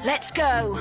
Let's go.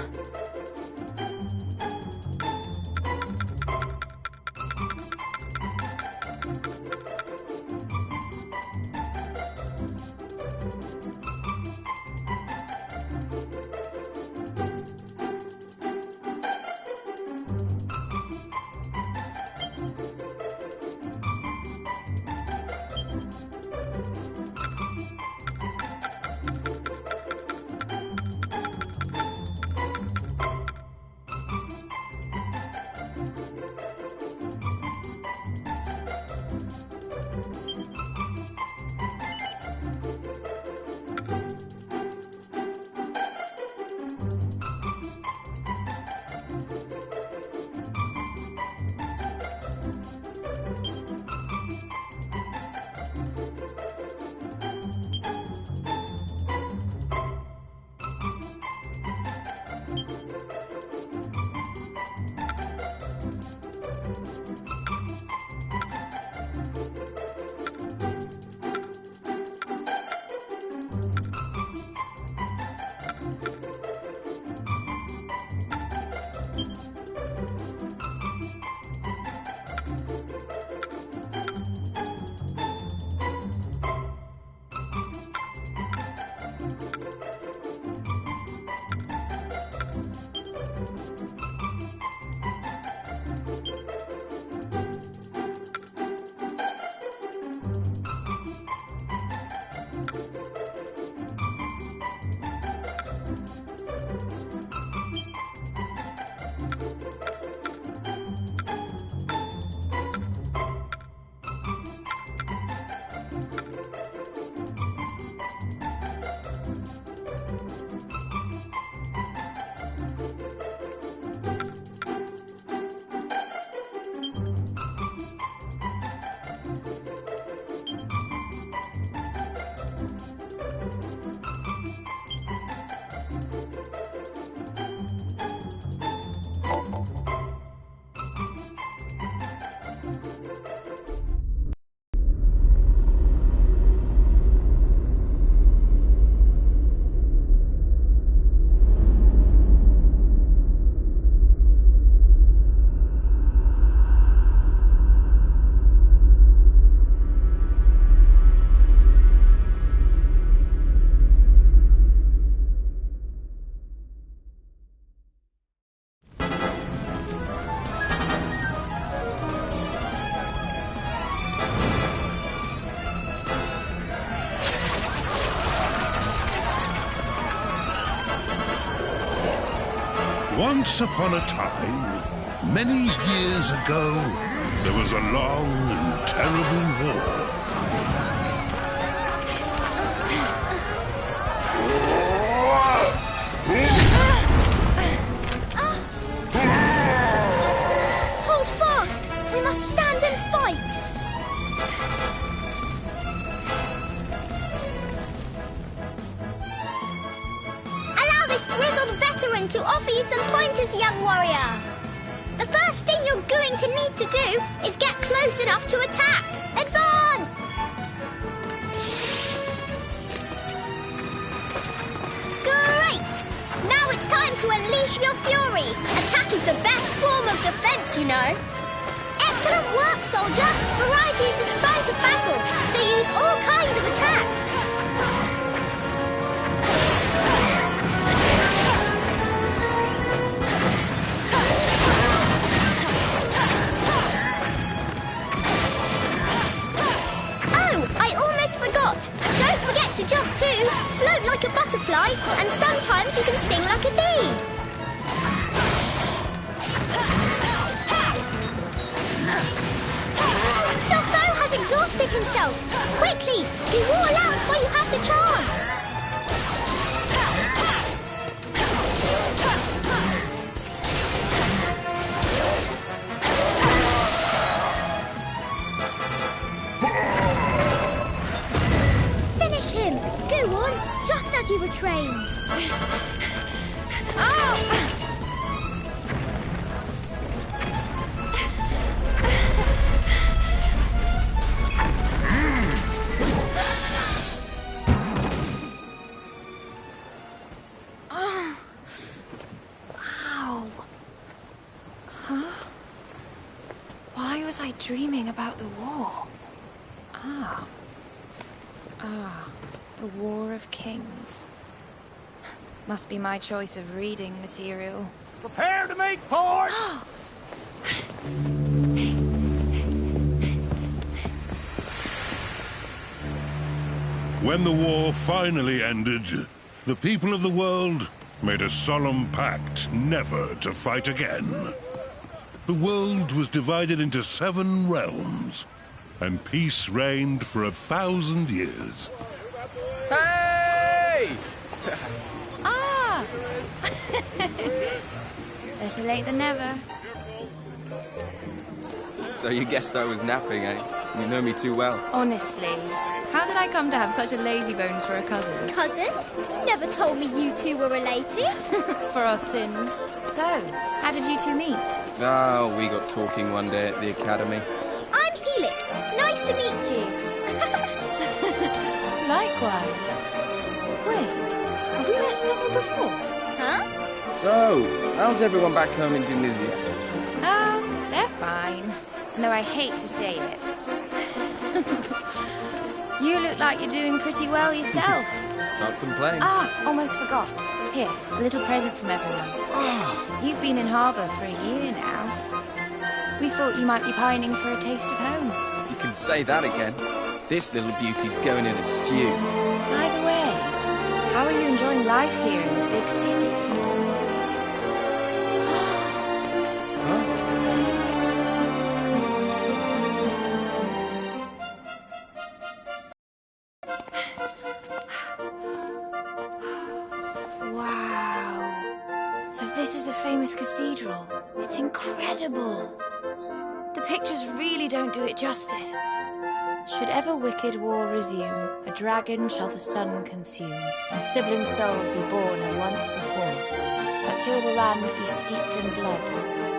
Once upon a time, many years ago, there was a long and terrible war. Hold fast! We must stand and fight! Allow this grizzled veteran to offer you some pointers, young warrior. The first thing you're going to need to do is get close enough to attack. Advance! Great! Now it's time to unleash your fury. Attack is the best form of defense, you know. Excellent work, soldier. Variety is the spice of battle, so use all kinds of attacks. Don't forget to jump too, float like a butterfly, and sometimes you can sting like a bee. Your foe has exhausted himself. Quickly, do all out while you have the chance. Him. Go on, just as you were trained. Oh! was I dreaming about the war? The War of Kings. Must be my choice of reading material. Prepare to make port! When the war finally ended, the people of the world made a solemn pact never to fight again. The world was divided into 7 realms, and peace reigned for 1,000 years. Hey! Better late than never. So you guessed I was napping, eh? You know me too well. Honestly, how did I come to have such a lazy bones for a cousin? Cousin? You never told me you two were related. For our sins. So, how did you two meet? Oh, we got talking one day at the academy. I'm Helix. Nice to meet you. Likewise. Wait, have we met someone before? Huh? So, how's everyone back home in Tunisia? Oh, they're fine. Though I hate to say it. You look like you're doing pretty well yourself. Can't complain. Almost forgot. Here, a little present from everyone. You've been in harbour for a year now. We thought you might be pining for a taste of home. You can say that again. This little beauty's going in a stew. By the way, how are you enjoying life here in the big city? So this is the famous cathedral. It's incredible. The pictures really don't do it justice. Should ever wicked war resume, a dragon shall the sun consume, and sibling souls be born as once before. But till the land be steeped in blood,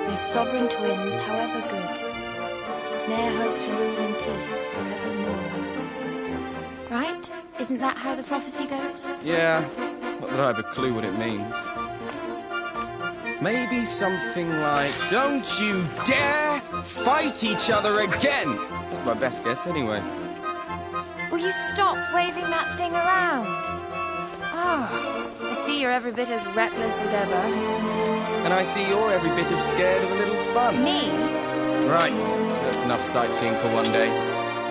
may sovereign twins, however good, ne'er hope to rule in peace forevermore. Right? Isn't that how the prophecy goes? Yeah, not that I have a clue what it means. Maybe something like, don't you dare fight each other again! That's my best guess anyway. Will you stop waving that thing around? I see you're every bit as reckless as ever. And I see you're every bit of scared of a little fun. Me? Right, that's enough sightseeing for one day.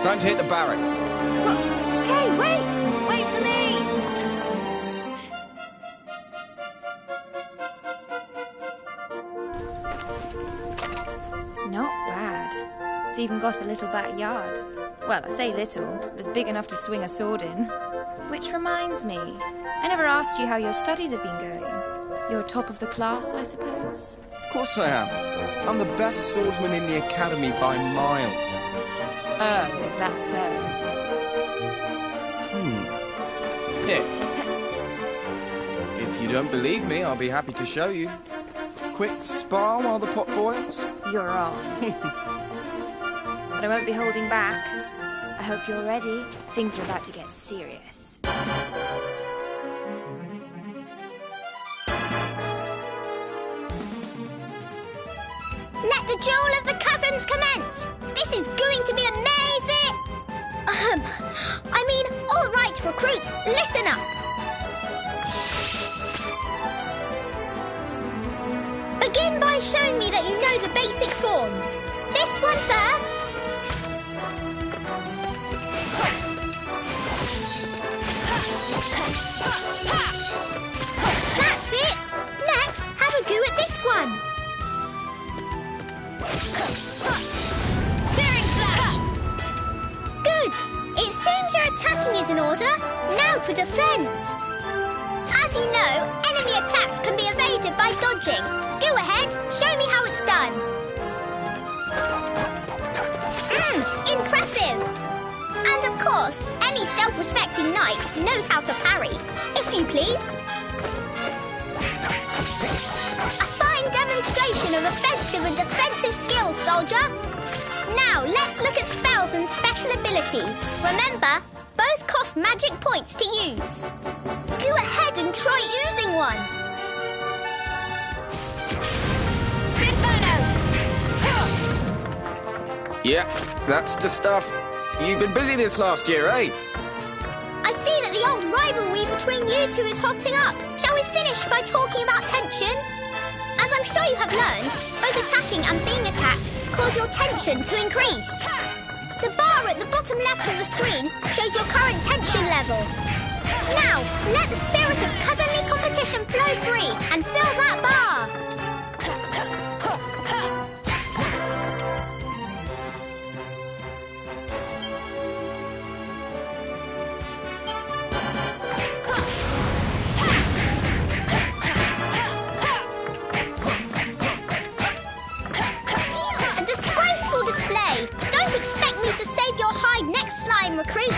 Time to hit the barracks. Well, hey, wait! Wait for me! Not bad. It's even got a little backyard. Well, I say little, but it's big enough to swing a sword in. Which reminds me, I never asked you how your studies have been going. You're top of the class, I suppose? Of course I am. I'm the best swordsman in the academy by miles. Oh, is that so? Here. If you don't believe me, I'll be happy to show you. Quick spar while the pot boils? You're on. But I won't be holding back. I hope you're ready. Things are about to get serious. Let the duel of the cousins commence! This is going to be amazing! All right, recruits, listen up! Begin by showing me that you know the basic forms. This one first. That's it! Next, have a go at this one. Searing slash! Good! It seems your attacking is in order. Now for defense. As you know, enemy attacks can be evaded by dodging. Go ahead, show me how it's done. Impressive! And of course, any self-respecting knight knows how to parry. If you please. A fine demonstration of offensive and defensive skills, soldier. Now, let's look at spells and special abilities. Remember, both cost magic points to use. Go ahead and try using one. Yeah, that's the stuff. You've been busy this last year, eh? I see that the old rivalry between you two is hotting up. Shall we finish by talking about tension? As I'm sure you have learned, both attacking and being attacked cause your tension to increase. The bar at the bottom left of the screen shows your current tension level. Now, let the spirit of cousinly competition flow free and fill that bar. A disgraceful display. Don't expect me to save your hide next slime, recruit.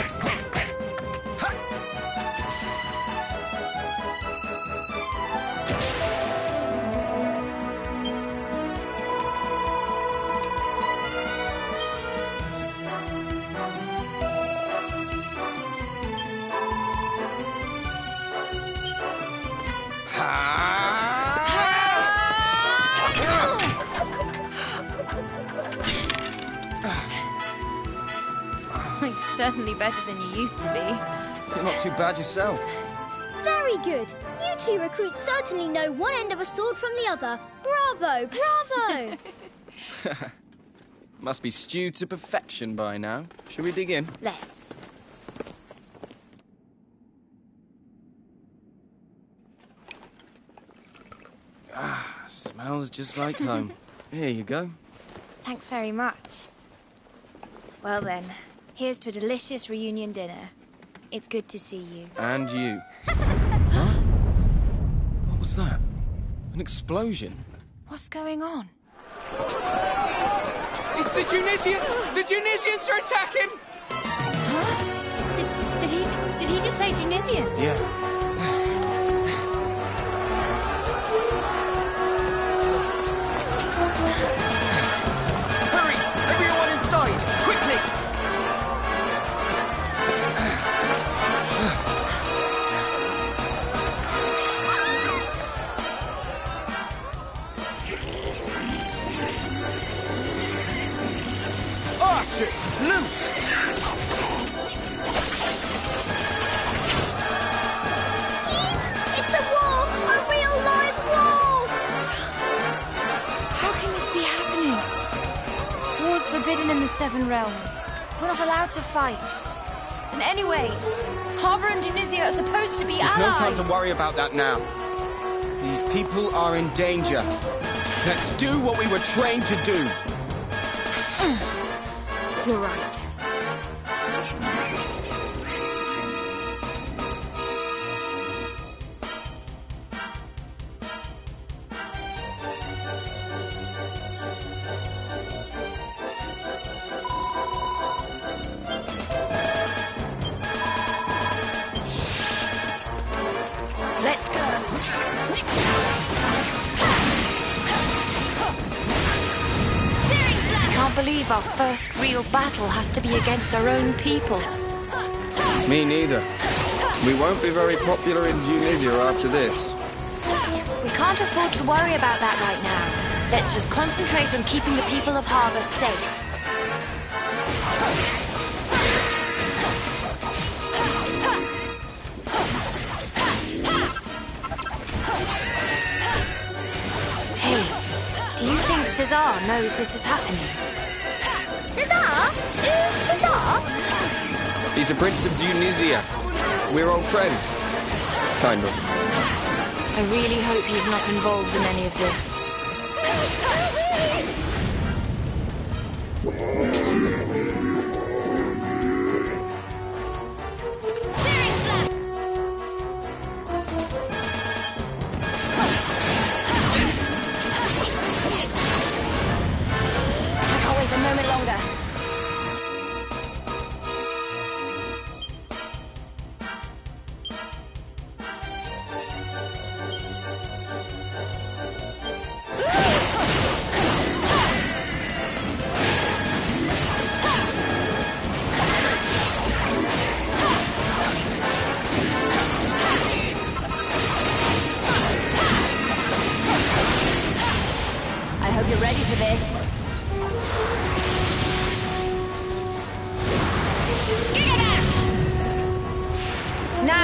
You're certainly better than you used to be. You're not too bad yourself. Very good. You two recruits certainly know one end of a sword from the other. Bravo, bravo. Must be stewed to perfection by now. Shall we dig in? Let's. Smells just like home. Here you go. Thanks very much. Well then, here's to a delicious reunion dinner. It's good to see you. And you. Huh? What was that? An explosion? What's going on? It's the Tunisians! The Tunisians are attacking! Huh? Did he just say Tunisians? Yeah. Hurry! Everyone inside! Quickly! Archers, loose! It's a war! A real live war! How can this be happening? War's forbidden in the Seven Realms. We're not allowed to fight. And anyway, Harbour and Tunisia are supposed to be There's allies. no time to worry about that now. These people are in danger. Let's do what we were trained to do. You're right. Let's go. Can't believe our first real battle has to be against our own people. Me neither. We won't be very popular in Tunisia after this. We can't afford to worry about that right now. Let's just concentrate on keeping the people of Harbour safe. Hey, do you think Cesar knows this is happening? Cesar? Who's Cesar? He's a prince of Tunisia. We're old friends. Kind of. I really hope he's not involved in any of this. I can't wait a moment longer.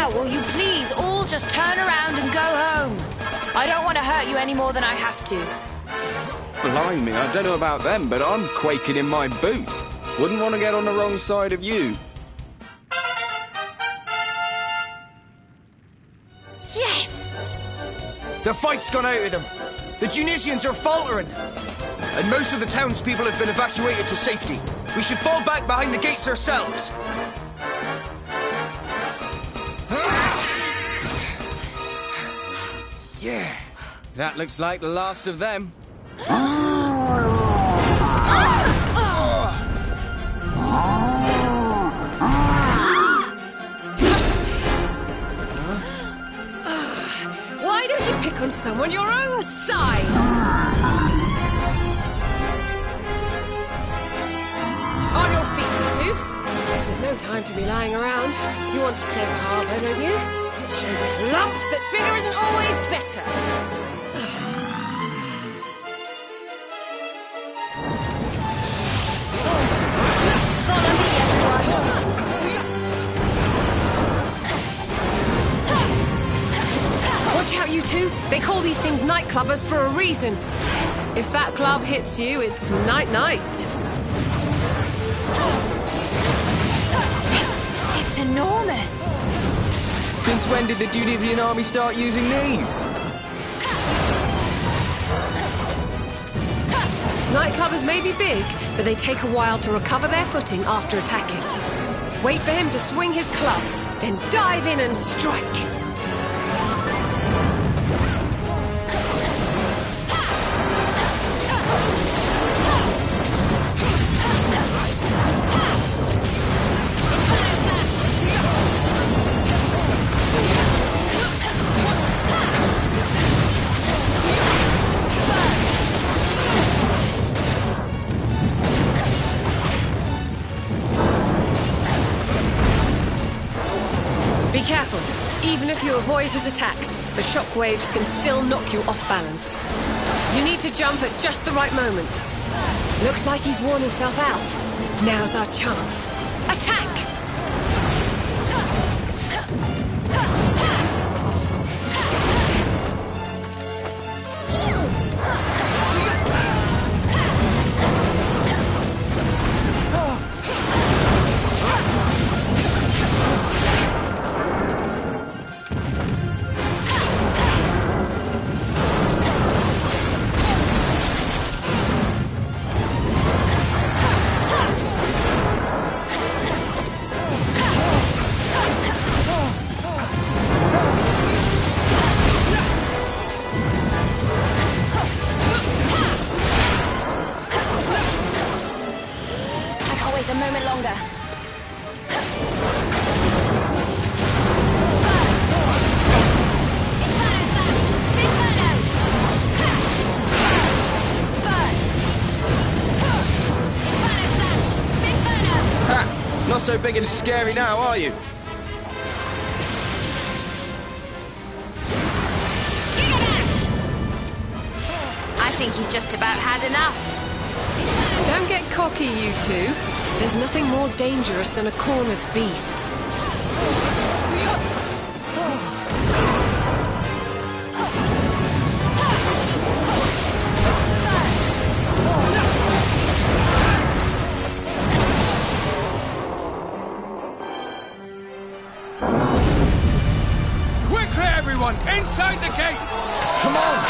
Now, will you please all just turn around and go home? I don't want to hurt you any more than I have to. Blimey, I don't know about them, but I'm quaking in my boots. Wouldn't want to get on the wrong side of you. Yes! The fight's gone out of them. The Tunisians are faltering. And most of the townspeople have been evacuated to safety. We should fall back behind the gates ourselves. Yeah, that looks like the last of them. Why don't you pick on someone your own size? On your feet, you two. This is no time to be lying around. You want to save Harbour, don't you? Show this lump that bigger isn't always better. Follow me, everyone. Watch out, you two. They call these things nightclubbers for a reason. If that club hits you, it's night-night. It's enormous. Since when did the Tunisian army start using these? Nightclubbers may be big, but they take a while to recover their footing after attacking. Wait for him to swing his club, then dive in and strike. Be careful. Even if you avoid his attacks, the shockwaves can still knock you off balance. You need to jump at just the right moment. Looks like he's worn himself out. Now's our chance. Attack! A moment longer. Ha! Not so big and scary now, are you? I think he's just about had enough. Don't get cocky, you two. There's nothing more dangerous than a cornered beast. Quickly, everyone! Inside the gates! Come on!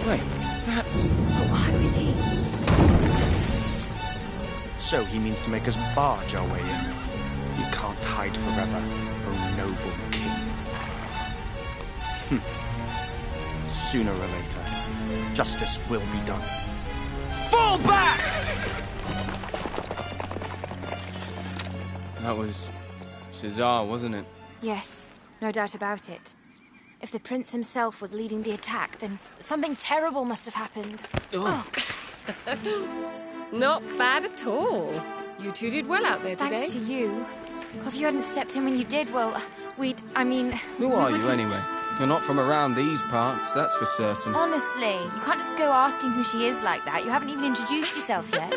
Wait, that's... Who is he? So he means to make us barge our way in. You can't hide forever, O noble king. Sooner or later, justice will be done. Fall back! That was... Cesar, wasn't it? Yes, no doubt about it. If the prince himself was leading the attack, then something terrible must have happened. Oh. Not bad at all. You two did well out there today. Thanks to you. If you hadn't stepped in when you did, well, I mean... Who are you, anyway? You're not from around these parts, that's for certain. Honestly, you can't just go asking who she is like that. You haven't even introduced yourself yet.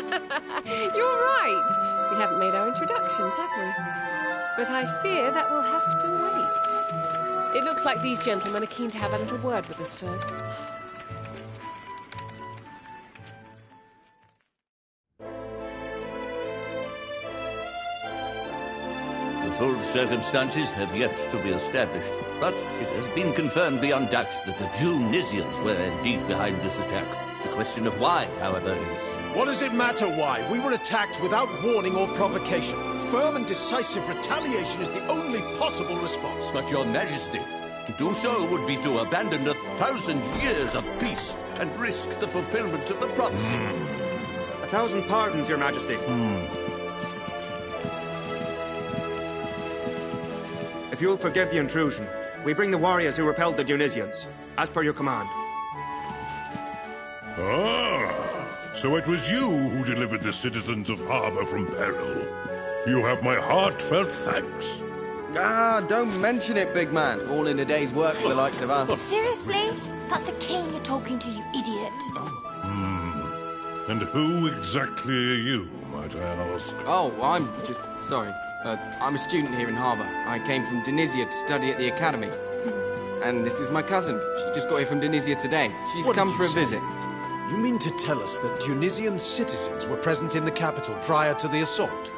You're right. We haven't made our introductions, have we? But I fear that we'll have to wait. It looks like these gentlemen are keen to have a little word with us first. The full circumstances have yet to be established, but it has been confirmed beyond doubt that the Junisians were indeed behind this attack. The question of why, however, is... What does it matter why? We were attacked without warning or provocation. Firm and decisive retaliation is the only possible response. But, Your Majesty, to do so would be to abandon 1,000 years of peace and risk the fulfillment of the prophecy. 1,000 pardons, Your Majesty. If you'll forgive the intrusion, we bring the warriors who repelled the Tunisians, as per your command. Ah, so it was you who delivered the citizens of Harbour from peril. You have my heartfelt thanks. Ah, don't mention it, big man. All in a day's work for the likes of us. Seriously? That's the king you're talking to, you idiot. And who exactly are you, might I ask? Oh, I'm just... sorry. I'm a student here in Harbour. I came from Tunisia to study at the academy. And this is my cousin. She just got here from Tunisia today. She's come for a visit. You mean to tell us that Tunisian citizens were present in the capital prior to the assault?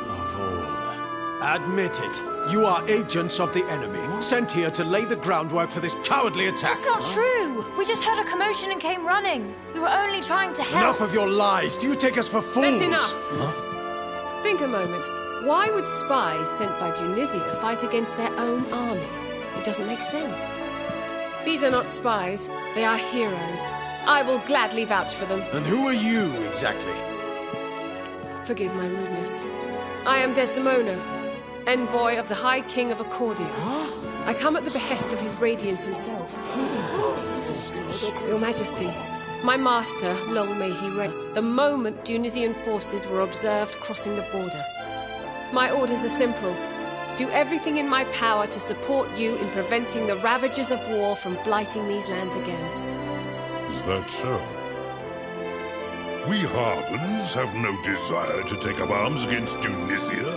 Of all. Admit it. You are agents of the enemy, sent here to lay the groundwork for this cowardly attack. That's not true. We just heard a commotion and came running. We were only trying to help. Enough of your lies. Do you take us for fools? That's enough. Think a moment. Why would spies sent by Tunisia fight against their own army? It doesn't make sense. These are not spies. They are heroes. I will gladly vouch for them. And who are you, exactly? Forgive my rudeness. I am Desdemona, envoy of the High King of Accordia. I come at the behest of his radiance himself. Your Majesty, my master, long may he reign, the moment Tunisian forces were observed crossing the border. My orders are simple. Do everything in my power to support you in preventing the ravages of war from blighting these lands again. Is that so? We Harbans have no desire to take up arms against Tunisia.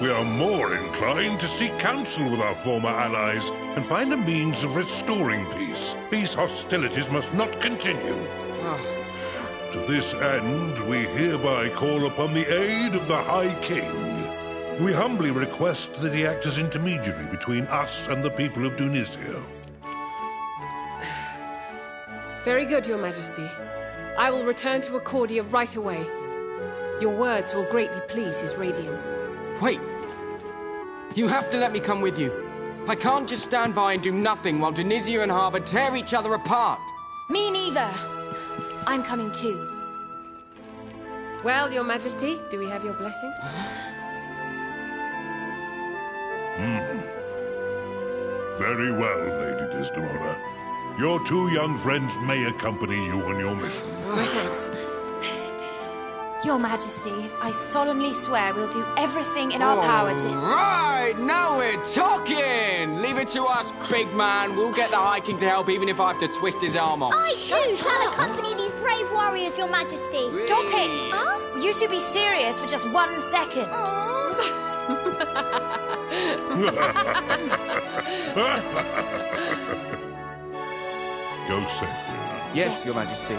We are more inclined to seek counsel with our former allies and find a means of restoring peace. These hostilities must not continue. To this end, we hereby call upon the aid of the High King. We humbly request that he act as intermediary between us and the people of Tunisia. Very good, Your Majesty. I will return to Accordia right away. Your words will greatly please his radiance. Wait! You have to let me come with you. I can't just stand by and do nothing while Tunisia and Harbour tear each other apart. Me neither. I'm coming too. Well, Your Majesty, do we have your blessing? Very well, Lady Desdemona. Your two young friends may accompany you on your mission. My thanks. Your Majesty, I solemnly swear we'll do everything in our power to... Right, now we're talking! Leave it to us, big man. We'll get the High King to help even if I have to twist his arm off. I too shall accompany these brave warriors, Your Majesty. Stop it! Huh? You should be serious for just 1 second. Go safely. Yes, Your Majesty.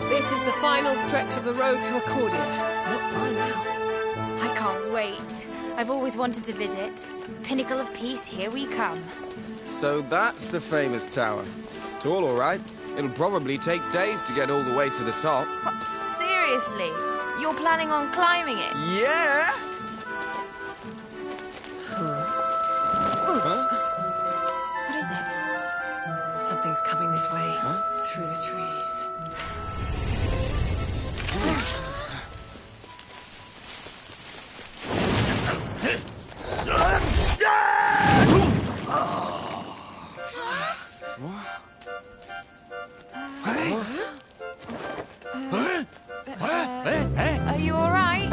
This is the final stretch of the road to Accordia. Not far now. I can't wait. I've always wanted to visit. Pinnacle of Peace, here we come. So that's the famous tower. It's tall, all right. It'll probably take days to get all the way to the top. Seriously? You're planning on climbing it? Yeah! What is it? Something's coming this way. Through the trees. Are you all right?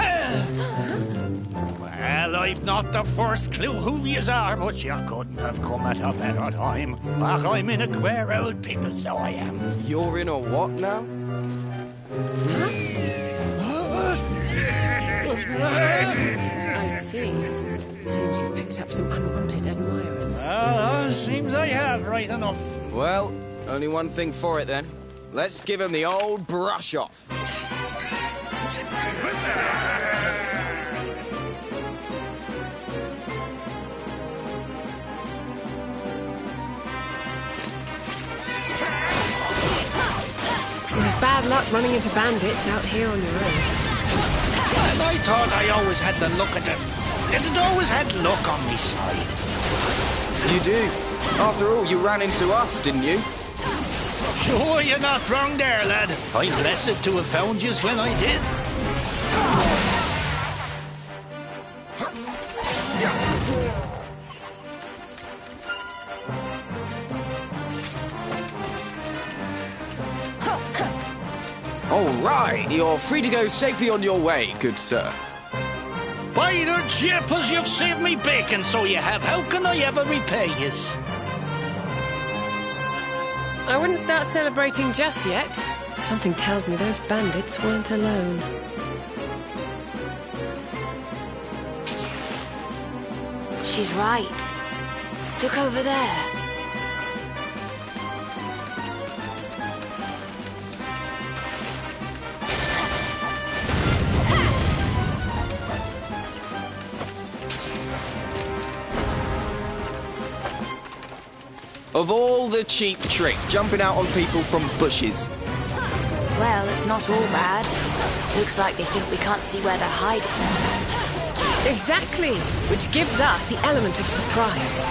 Well, I've not the first clue who yous are, but you couldn't have come at a better time. I'm in a queer old pickle, so I am. You're in a what now? I see. Seems you've picked up some unwanted admirers. Well, seems I have, right enough. Well, only one thing for it then. Let's give him the old brush off. It was bad luck running into bandits out here on your own. And I thought I always had the luck at it. It always had luck on me side. You do. After all, you ran into us, didn't you? Sure, you're not wrong there, lad. I'm blessed to have found yous when I did. All right, you're free to go safely on your way, good sir. By the jeepers, you've saved me bacon, so you have. How can I ever repay yous? I wouldn't start celebrating just yet. Something tells me those bandits weren't alone. She's right. Look over there. Of all the cheap tricks, jumping out on people from bushes. Well, it's not all bad. Looks like they think we can't see where they're hiding. Exactly, which gives us the element of surprise.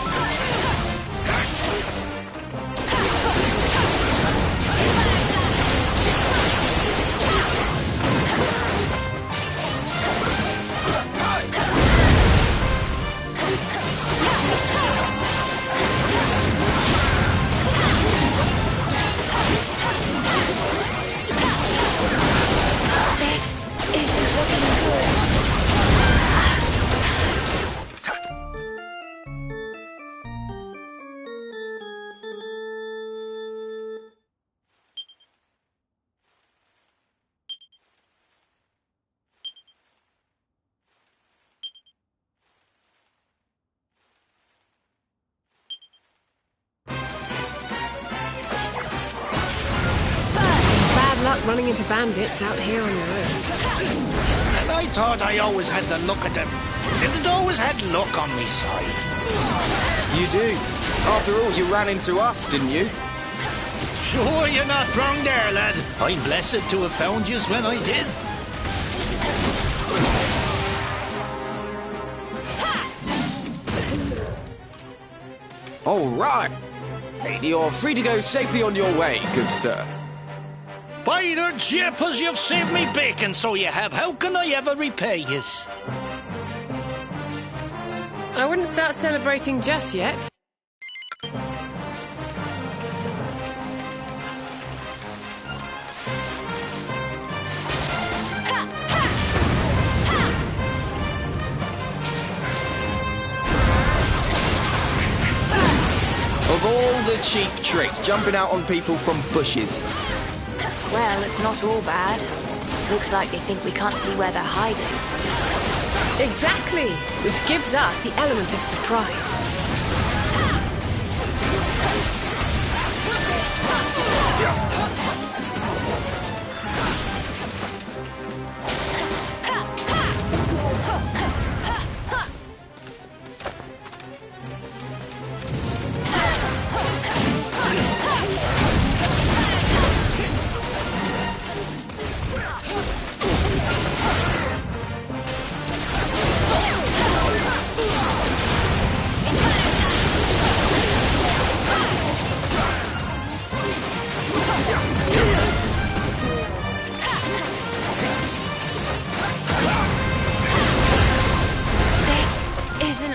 Running into bandits out here on your own. And I thought I always had the luck at them. Didn't always had luck on me side. You do. After all, you ran into us, didn't you? Sure, you're not wrong there, lad. I'm blessed to have found yous when I did. All right. You're free to go safely on your way, good sir. By the jeepers, you've saved me bacon, so you have. How can I ever repay yous? I wouldn't start celebrating just yet. Of all the cheap tricks, jumping out on people from bushes. Well, it's not all bad. Looks like they think we can't see where they're hiding. Exactly, which gives us the element of surprise.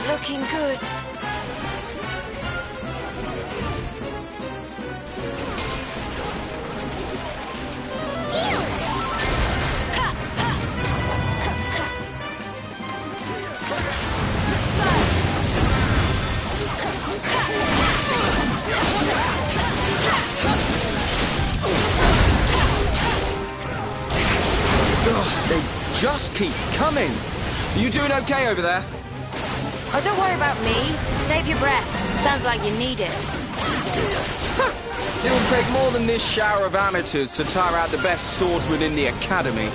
Looking good. They just keep coming. Are you doing okay over there? Oh, don't worry about me. Save your breath. Sounds like you need it. It will take more than this shower of amateurs to tire out the best swordsman in the academy.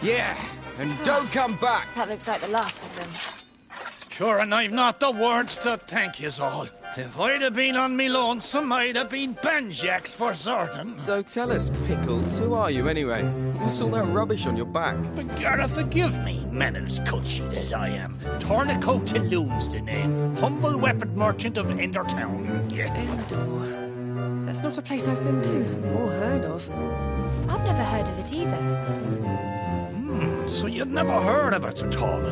Yeah, and don't come back. That looks like the last of them. Sure, and I've not the words to thank yous all. If I'd have been on me lonesome, I'd have been Benjax for certain. So tell us, Pickles, who are you anyway? What's all that rubbish on your back? But gotta forgive me, Menel's cut-sheet as I am. Tornico Tilloon's the name. Humble weapon merchant of Endertown. Yeah. Endor. That's not a place I've been to, or heard of. I've never heard of it either. So you've never heard of it at all?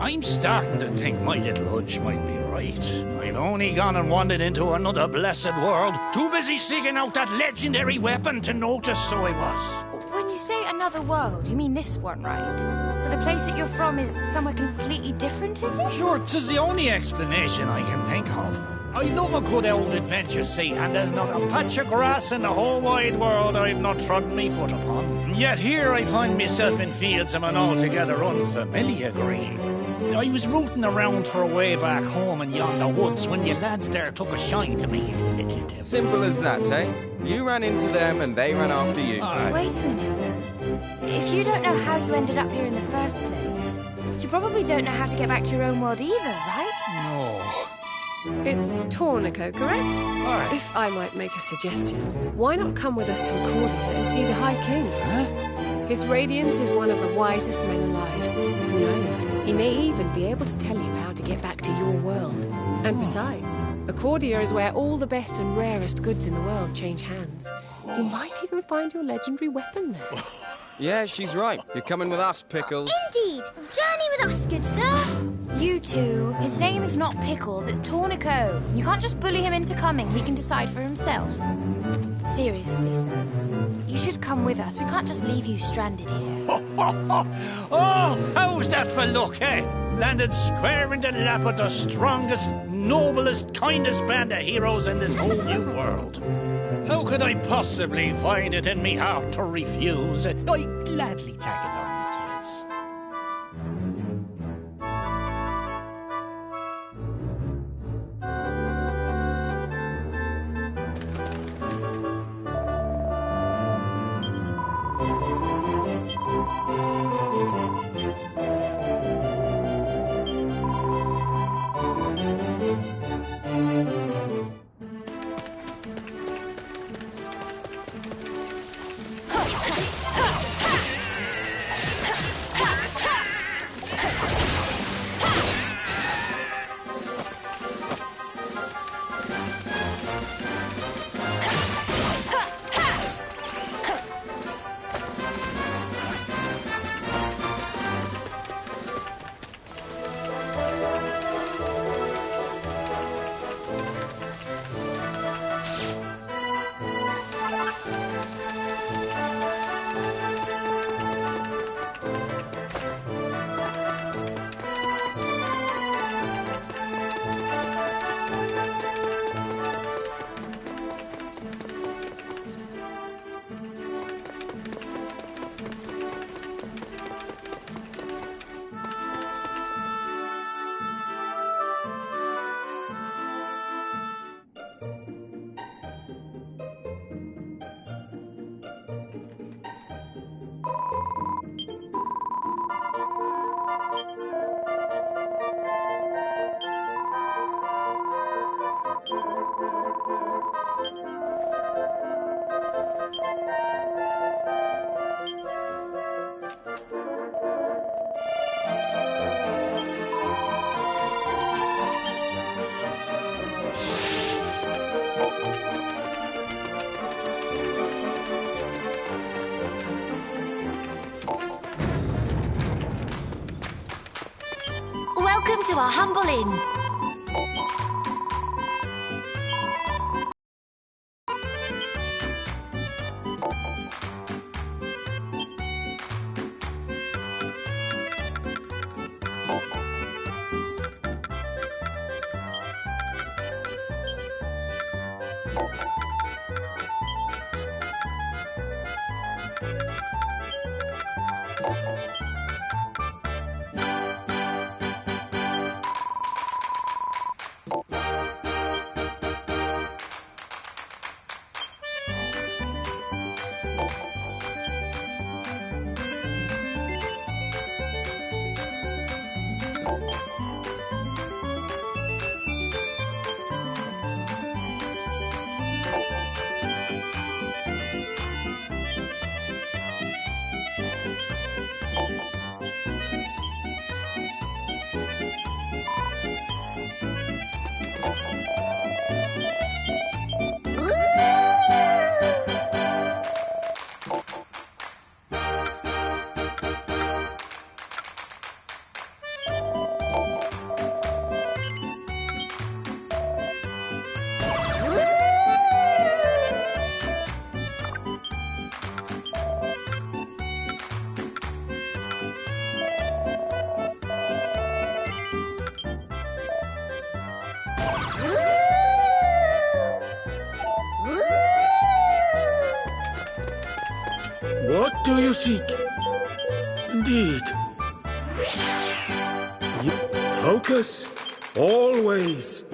I'm starting to think my little hunch might be right. I've only gone and wandered into another blessed world. Too busy seeking out that legendary weapon to notice, so I was. When you say another world, you mean this one, right? So the place that you're from is somewhere completely different, is it? Sure, 'tis the only explanation I can think of. I love a good old adventure, see, and there's not a patch of grass in the whole wide world I've not trodden me foot upon. And yet here I find myself in fields of an altogether unfamiliar green. I was rooting around for a way back home in yonder woods when you lads there took a shine to me, little devils. Simple as that, eh? You ran into them and they ran after you. Wait a minute, then. If you don't know how you ended up here in the first place, you probably don't know how to get back to your own world either, right? No. It's Tornico, correct? Aye. If I might make a suggestion, why not come with us to Accordia and see the High King? Huh? His radiance is one of the wisest men alive. Who knows? He may even be able to tell you how to get back to your world. And besides, Accordia is where all the best and rarest goods in the world change hands. You might even find your legendary weapon there. Yeah, she's right. You're coming with us, Pickles. Indeed. Journey with us, good sir. You two, his name is not Pickles, it's Tornico. You can't just bully him into coming, he can decide for himself. Seriously, though, you should come with us. We can't just leave you stranded here. Oh, how's that for luck, eh? Landed square in the lap of the strongest, noblest, kindest band of heroes in this whole new world. How could I possibly find it in me heart to refuse? I'd gladly tag along with yous. Welcome to our humble inn. What do you seek? Indeed. Focus, always.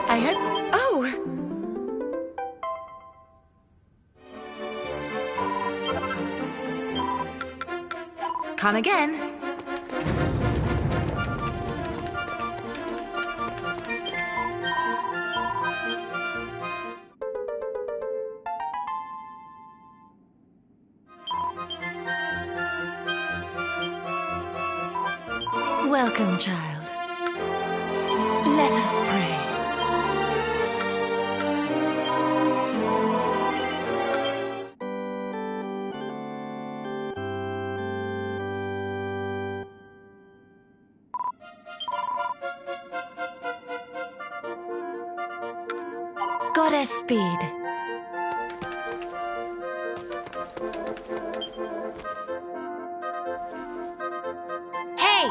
I hope... Oh! Come again. Welcome, child. Let us pray. Goddess speed. Hey!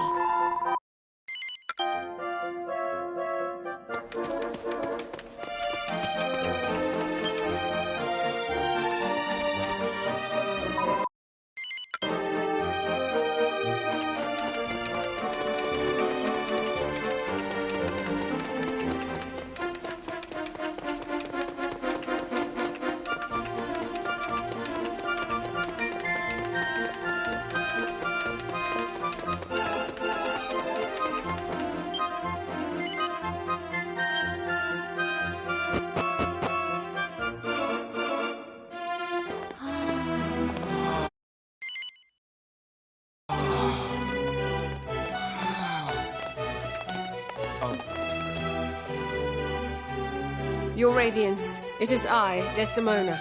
Your Radiance, it is I, Desdemona.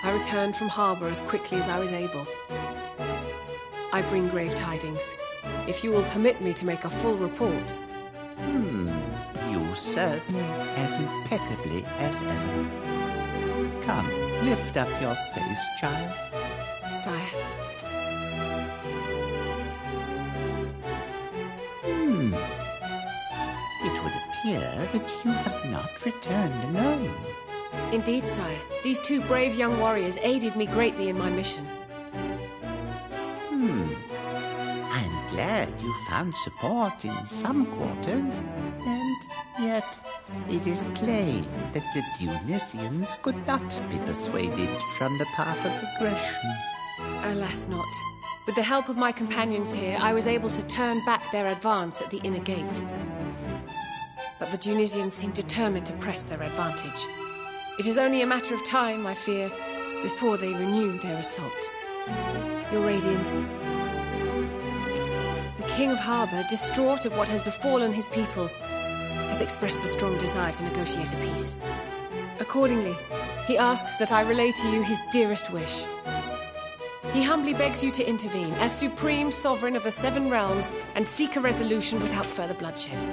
I returned from harbour as quickly as I was able. I bring grave tidings. If you will permit me to make a full report. You serve me as impeccably as ever. Come, lift up your face, child. Sire. It would appear that you have not returned alone. Indeed, sire. These two brave young warriors aided me greatly in my mission. I'm glad you found support in some quarters, and yet it is plain that the Dionysians could not be persuaded from the path of aggression. Alas not. With the help of my companions here, I was able to turn back their advance at the inner gate. But the Dionysians seem determined to press their advantage. It is only a matter of time, I fear, before they renew their assault. Your Radiance. The King of Harbour, distraught at what has befallen his people, has expressed a strong desire to negotiate a peace. Accordingly, he asks that I relay to you his dearest wish. He humbly begs you to intervene as supreme sovereign of the Seven Realms and seek a resolution without further bloodshed.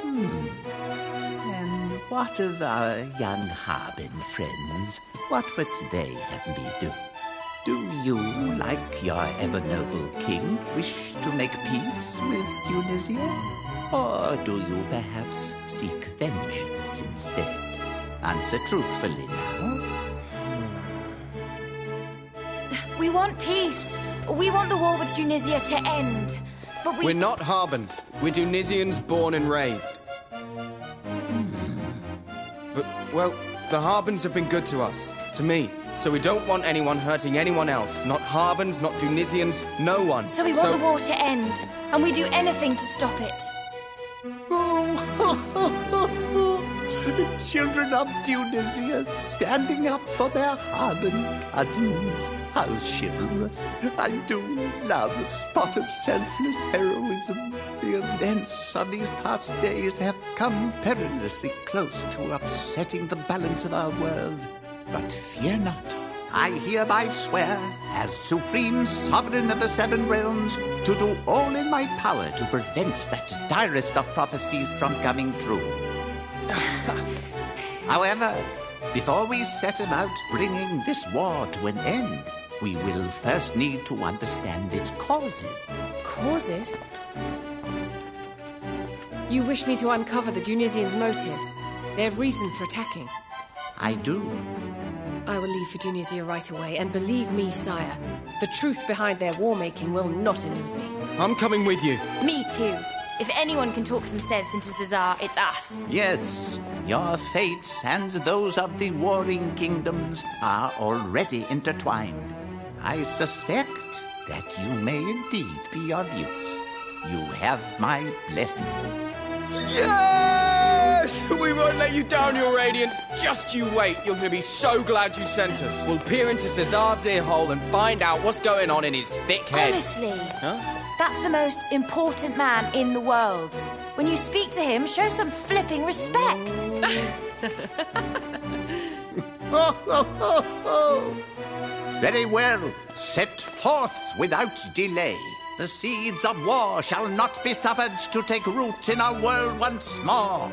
And what of our young Harbin friends? What would they have me do? Do you, like your ever-noble king, wish to make peace with Tunisia? Or do you perhaps seek vengeance instead? Answer truthfully now. We want peace. We want the war with Tunisia to end. But We're not Harbins. We're Tunisians born and raised. But, well, the Harbins have been good to us. To me. So we don't want anyone hurting anyone else. Not Harbins, not Tunisians, no one. So we want the war to end. And we do anything to stop it. the children of Tunisia standing up for their Harben cousins. How chivalrous. I do love a spot of selfless heroism. The events of these past days have come perilously close to upsetting the balance of our world. But fear not. I hereby swear, as supreme sovereign of the Seven Realms, to do all in my power to prevent that direst of prophecies from coming true. However, before we set about bringing this war to an end, we will first need to understand its causes. Causes? You wish me to uncover the Tunisians' motive, their reason for attacking? I do. I will leave for Tunisia right away, and believe me, sire, the truth behind their war-making will not elude me. I'm coming with you. Me too. If anyone can talk some sense into Cesar, it's us. Yes, your fates and those of the warring kingdoms are already intertwined. I suspect that you may indeed be of use. You have my blessing. Yes! We won't let you down, Your Radiance. Just you wait. You're going to be so glad you sent us. We'll peer into Cesar's ear hole and find out what's going on in his thick head. Honestly, Huh? that's the most important man in the world. When you speak to him, show some flipping respect. Very well. Set forth without delay. The seeds of war shall not be suffered to take root in our world once more.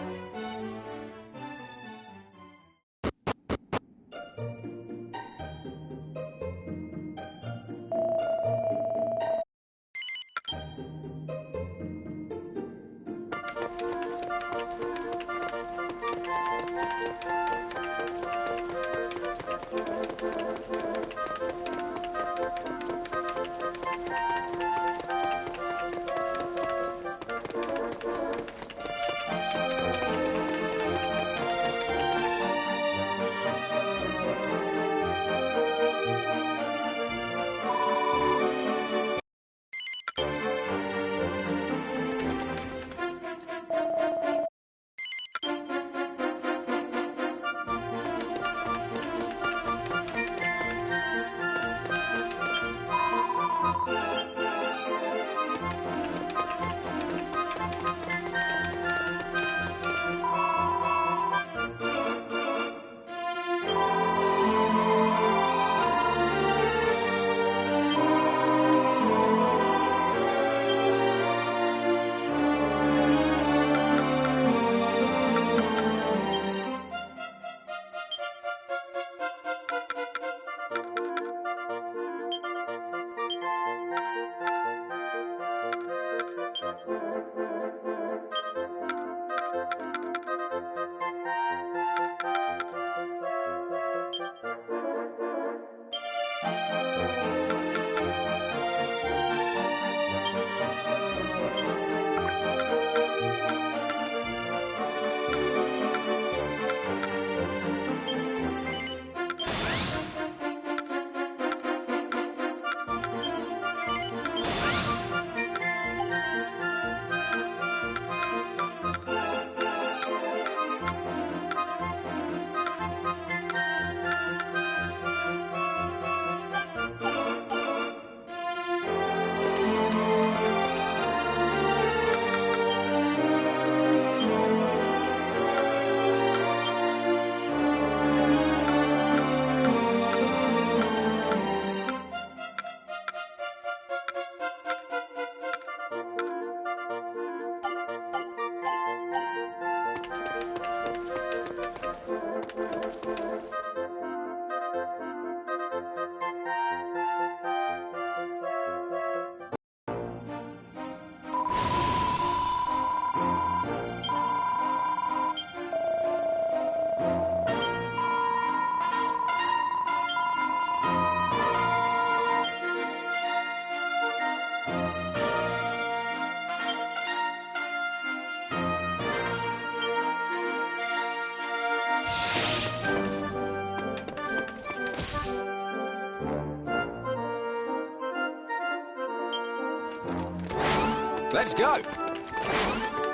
Let's go.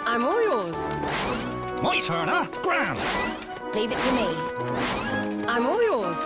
I'm all yours. My turn, huh? Grand. Leave it to me. I'm all yours.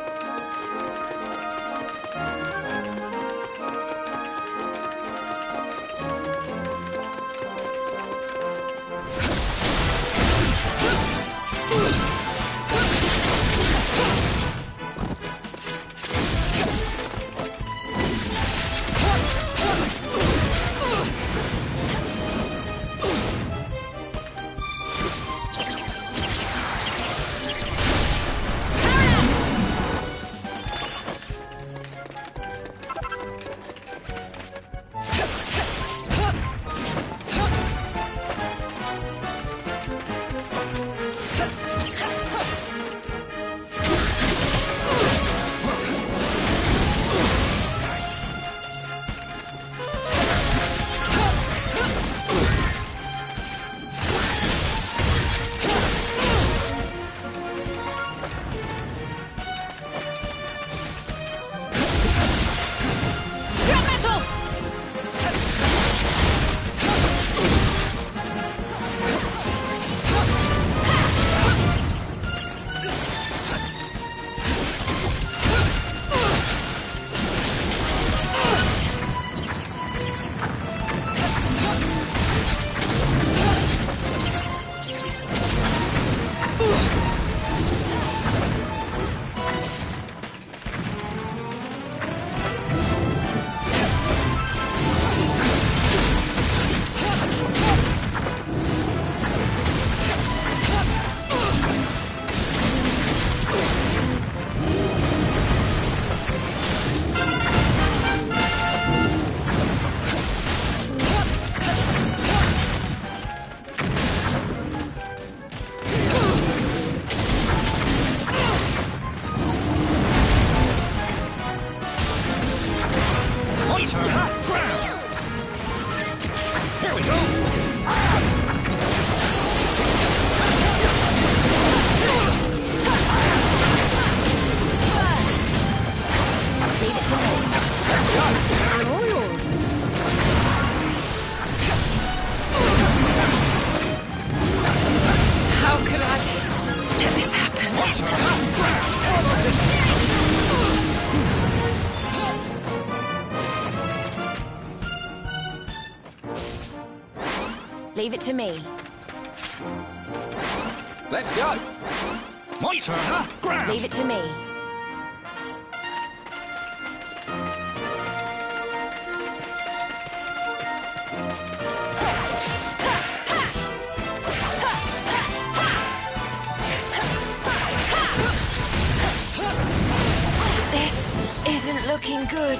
Leave it to me. Let's go. My turn, huh? Ground. Leave it to me. This isn't looking good.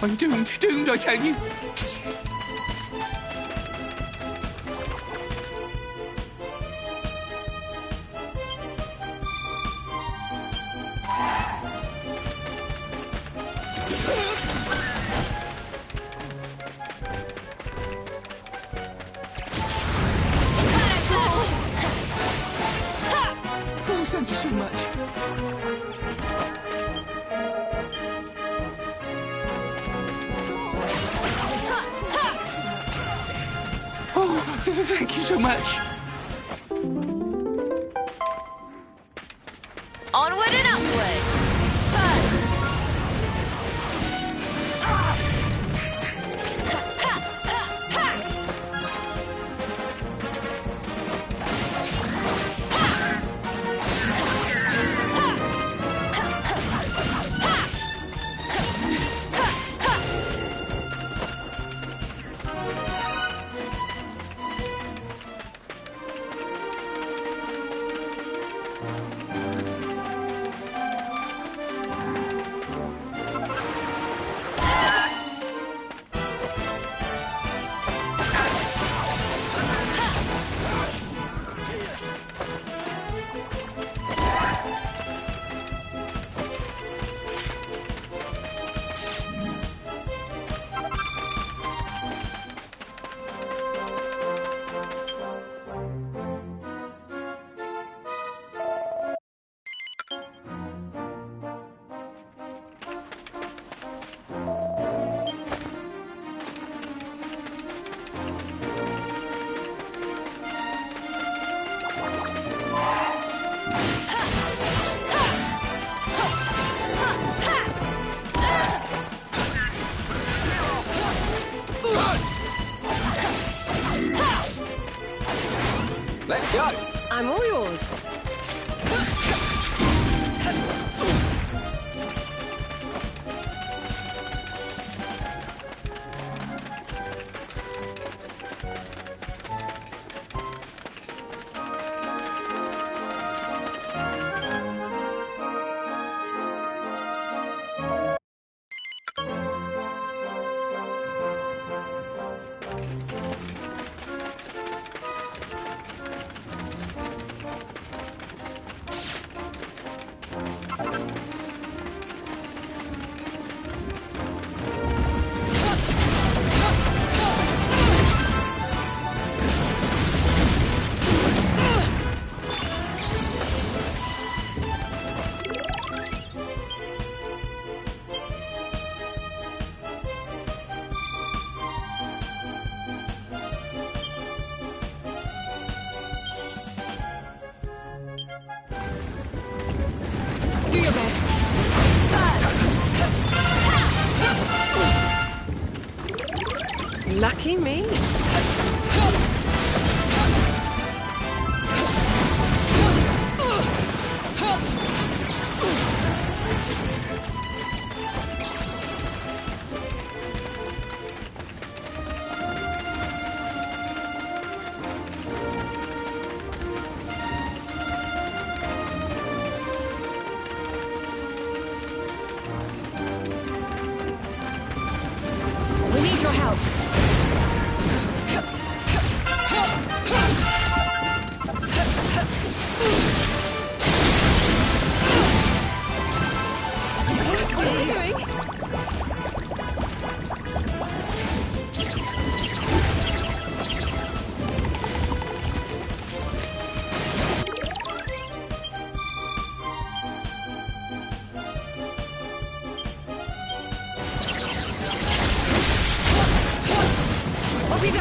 I'm doomed, I tell you. Oh, thank you so much. Thank you so much. Onward and upward. Let's go! I'm all yours. Do your best. Lucky me. We need your help. What are you doing? Off you go!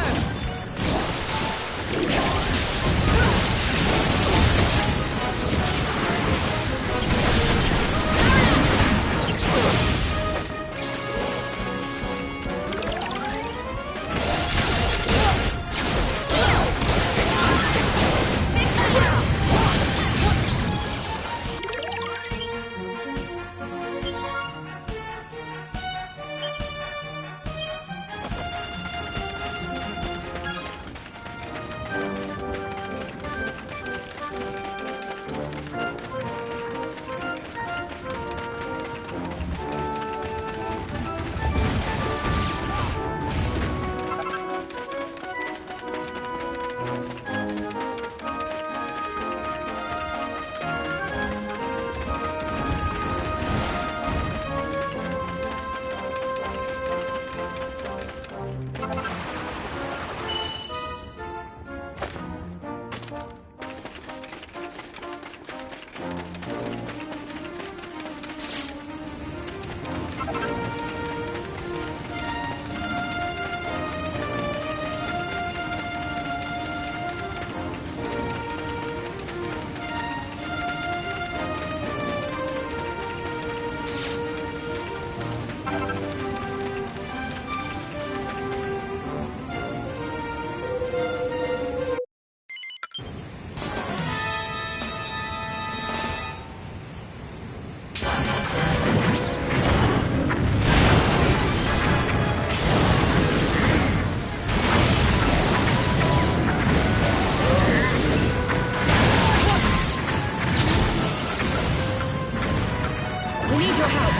We need your help.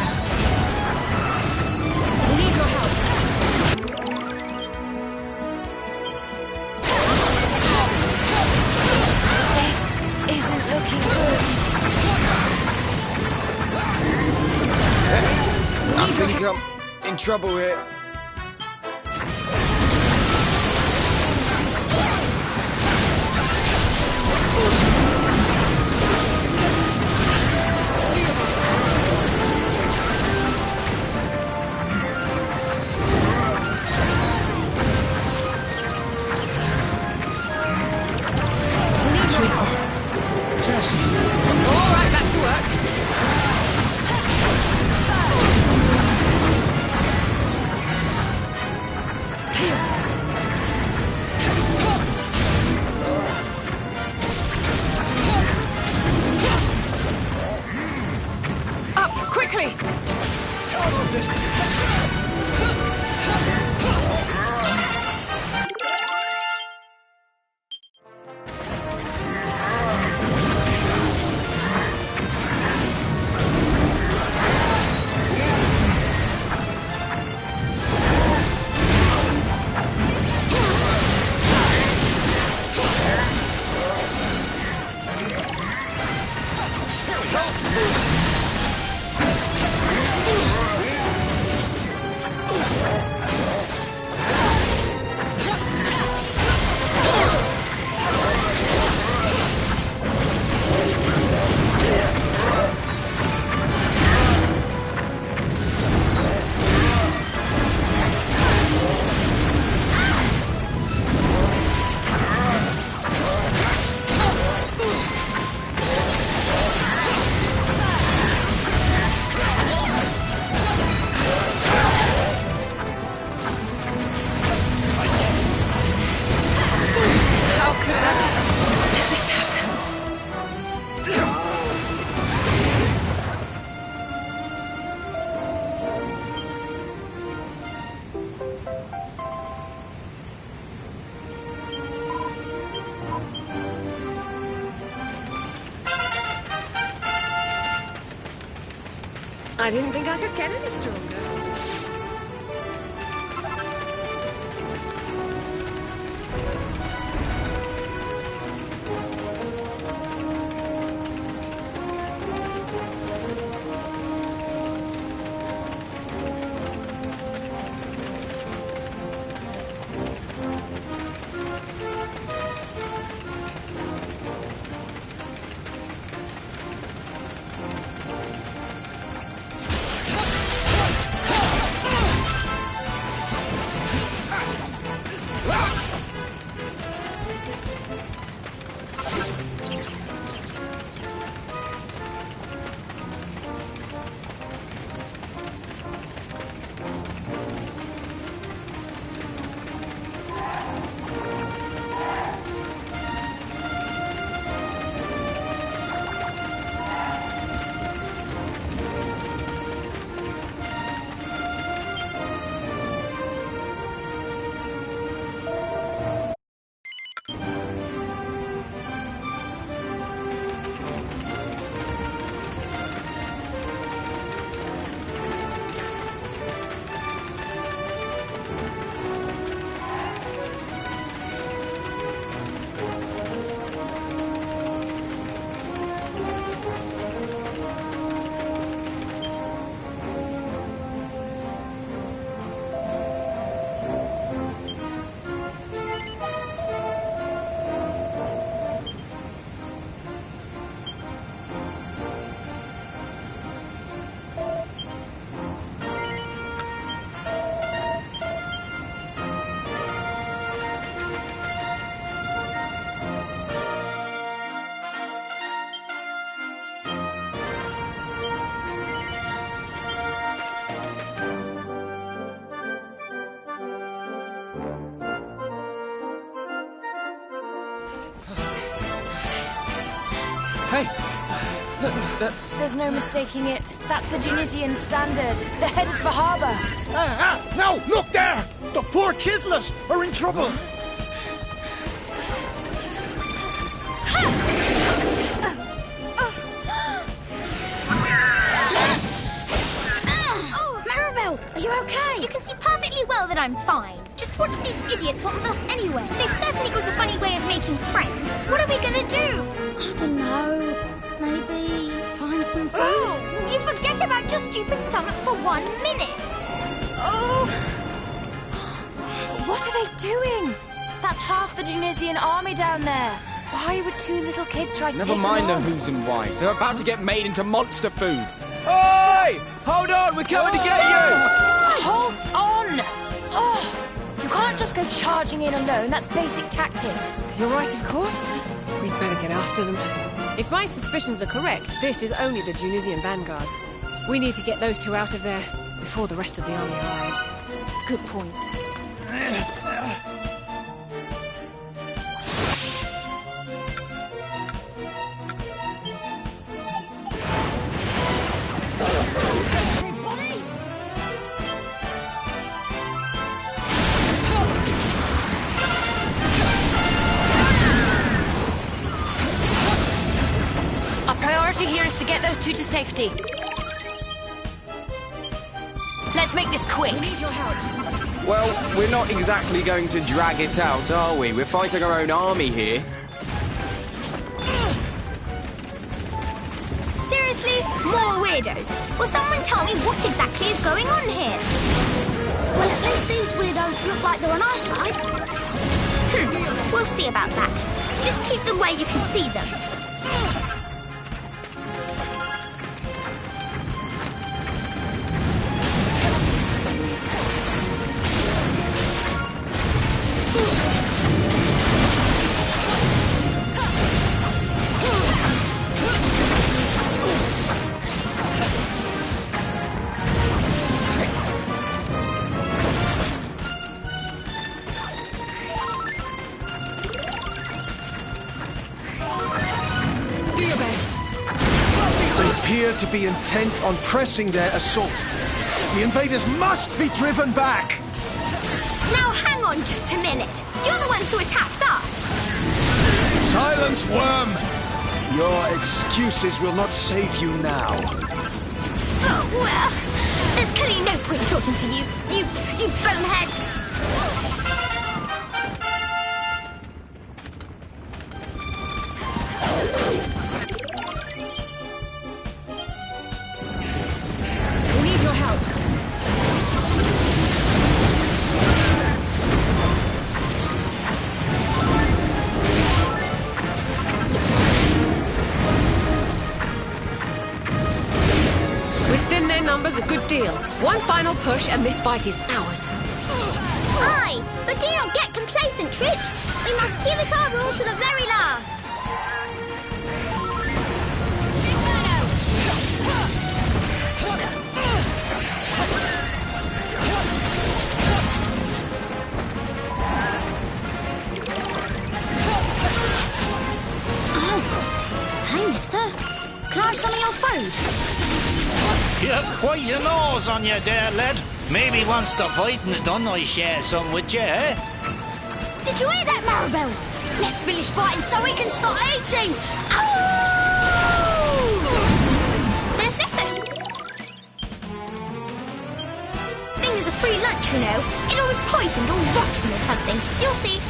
We need your help. This isn't looking good. I think I'm in trouble here. Do your best. We need your help. All right, back to work. I didn't think I could get any stronger. Hey! That's... There's no mistaking it. That's the Tunisian standard. They're headed for harbour. No! Look there! The poor chiselers are in trouble! Are you okay? You can see perfectly well that I'm fine. Just what do these idiots want with us anyway? They've certainly got a funny way of making friends. What are we gonna do? I don't know. Maybe find some food? Oh, you forget about your stupid stomach for 1 minute. Oh! What are they doing? That's half the Tunisian army down there. Why would 2 little kids try to take them on? Never mind the who's and whys. They're about to get made into monster food. Oi! Hold on, we're coming to get you! Hold on! Oh, you can't just go charging in alone. That's basic tactics. You're right, of course. We'd better get after them. If my suspicions are correct, this is only the Tunisian vanguard. We need to get those 2 out of there before the rest of the army arrives. Good point. Here is to get those 2 to safety. Let's make this quick. We need your help. Well, we're not exactly going to drag it out, are we? We're fighting our own army here. Seriously? More weirdos? Will someone tell me what exactly is going on here? Well, at least these weirdos look like they're on our side. We'll see about that. Just keep them where you can see them. To be intent on pressing their assault. The invaders must be driven back! Now hang on just a minute. You're the ones who attacked us. Silence, worm! Your excuses will not save you now. Oh, Well, there's clearly no point talking to you. You boneheads. We need your help. We've thinned their numbers a good deal. One final push and this fight is ours. Aye, but do not get complacent, troops. We must give it our all to the very last. Hey, mister. Can I have some of your food? You've quite a nose on you there, lad. Maybe once the fighting's done, I share some with you, eh? Did you hear that, Maribel? Let's finish fighting so we can start eating. Ow! There's no such thing as a free lunch, you know. It'll be poisoned or rotten or something. You'll see.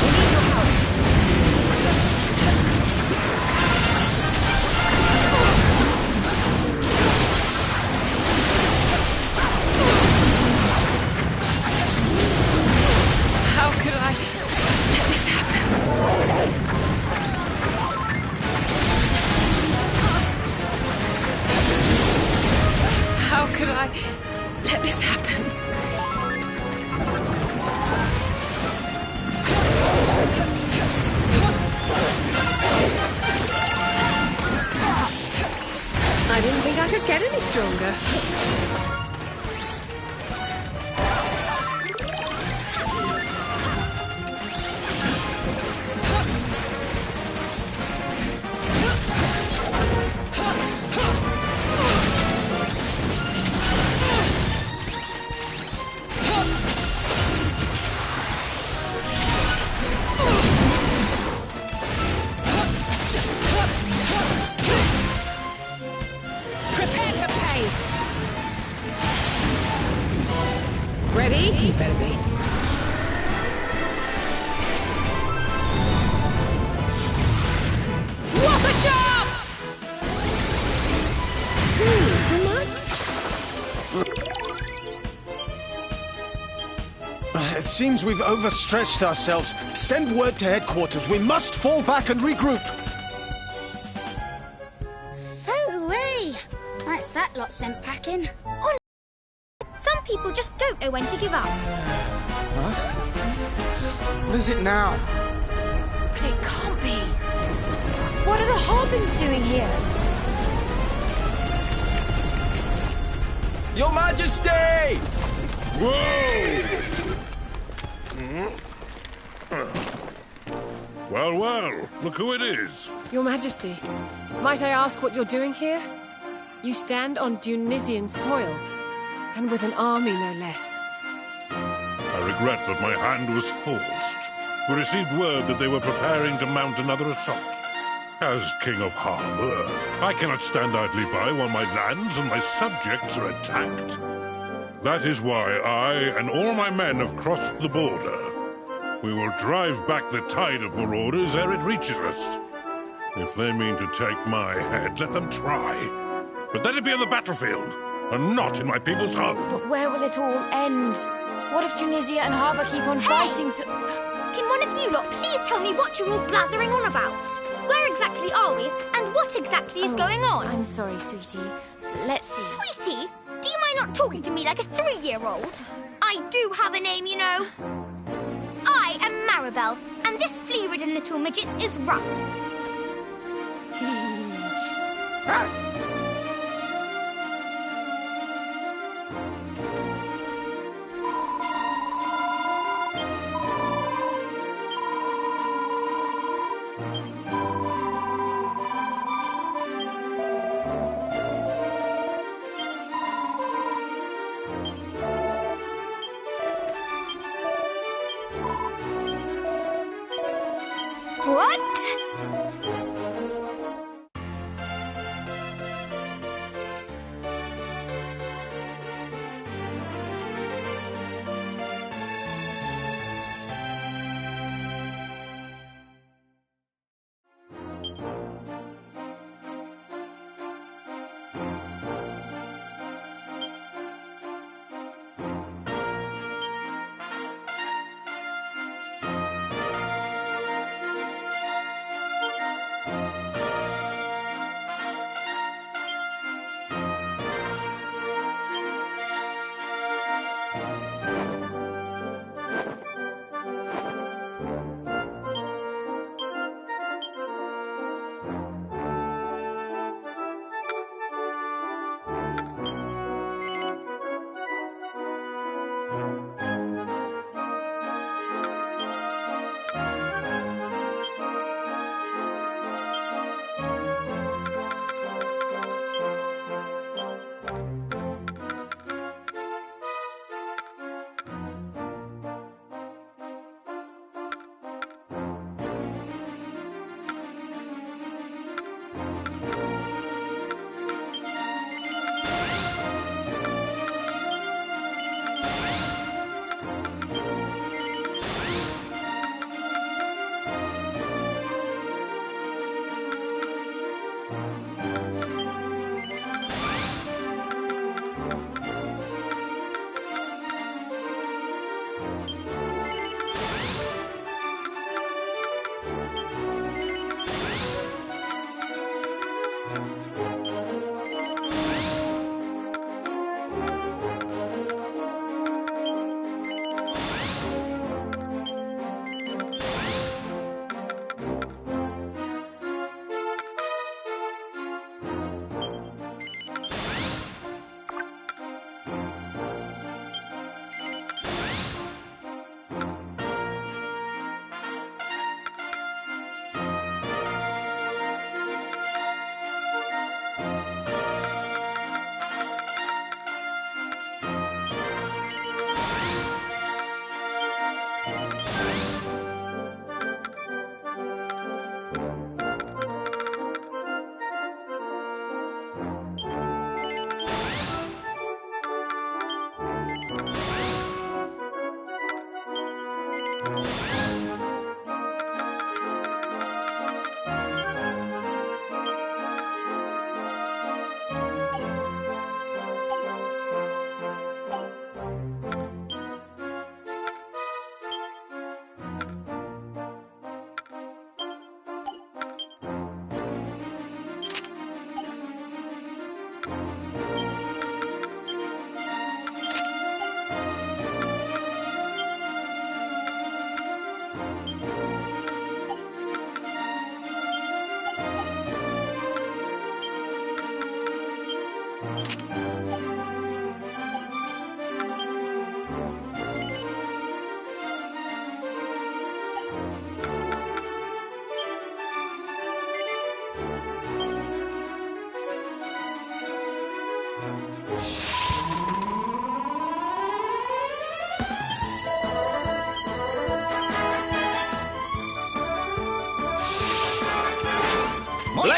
We need your help. How could I let this happen? How could I let this happen? I didn't think I could get any stronger. Prepare to pay! Ready? You better be. Whopper chop! Too much? It seems we've overstretched ourselves. Send word to headquarters. We must fall back and regroup. Away. That's that lot sent packing. Oh, some people just don't know when to give up. What is it now? But it can't be. What are the Harbins doing here? Your Majesty! Whoa! Well, well, look who it is. Your Majesty, might I ask what you're doing here? You stand on Dunisian soil, and with an army no less. I regret that my hand was forced. We received word that they were preparing to mount another assault. As King of Harbor, I cannot stand idly by while my lands and my subjects are attacked. That is why I and all my men have crossed the border. We will drive back the tide of marauders ere it reaches us. If they mean to take my head, let them try. But let it be on the battlefield, and not in my people's home. But where will it all end? What if Tunisia and Harbour keep on fighting to... Can one of you lot please tell me what you're all blathering on about? Where exactly are we, and what exactly is going on? I'm sorry, sweetie. Let's see. Sweetie, do you mind not talking to me like a 3-year-old? I do have a name, you know. I am Maribel, and this flea-ridden little midget is Ruff. What?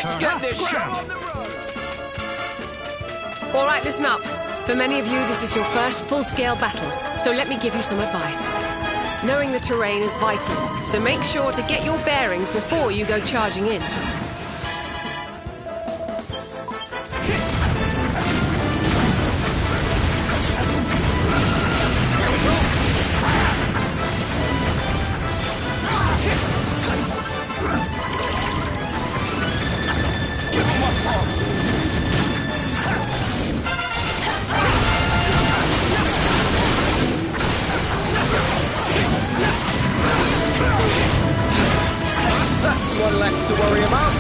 Let's get this show on the road! All right, listen up. For many of you, this is your first full-scale battle, so let me give you some advice. Knowing the terrain is vital, so make sure to get your bearings before you go charging in. One less to worry about.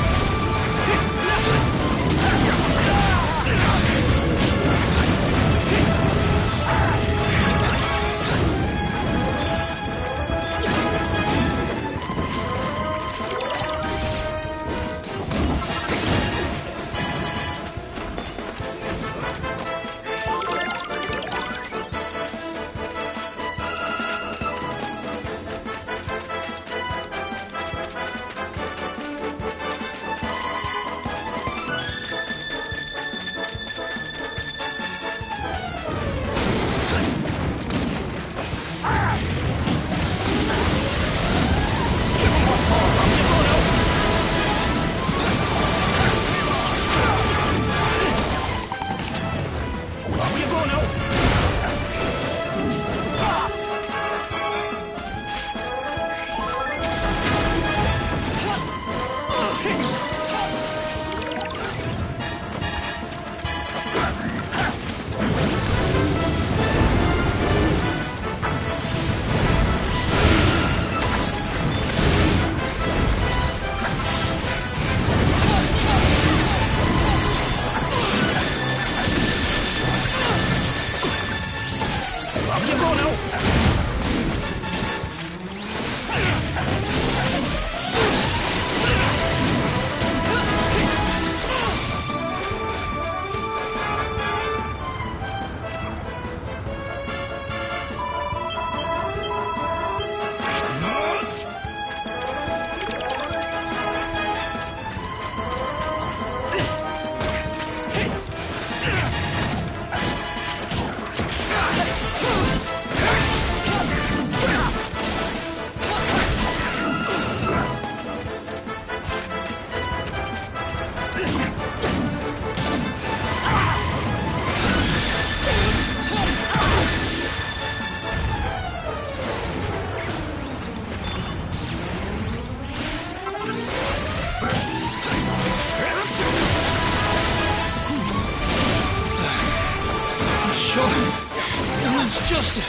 just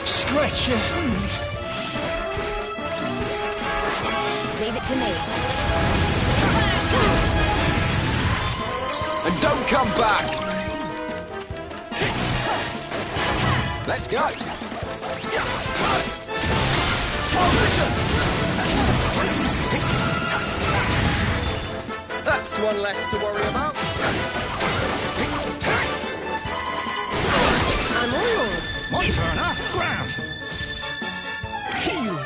scratch you. Leave it to me. And don't come back! Let's go! That's one less to worry about. I'm all yours. My turn, huh? Ground. Heal.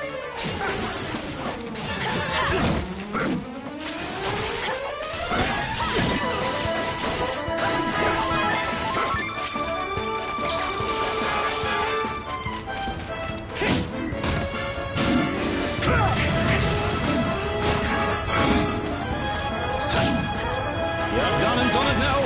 You've done and done it now.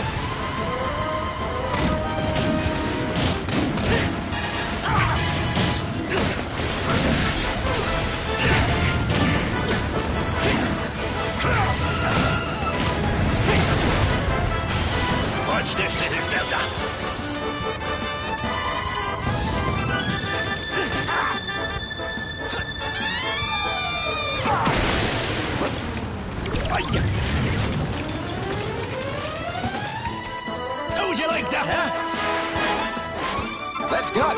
Watch this, little filter. How would you like that, huh? Let's go!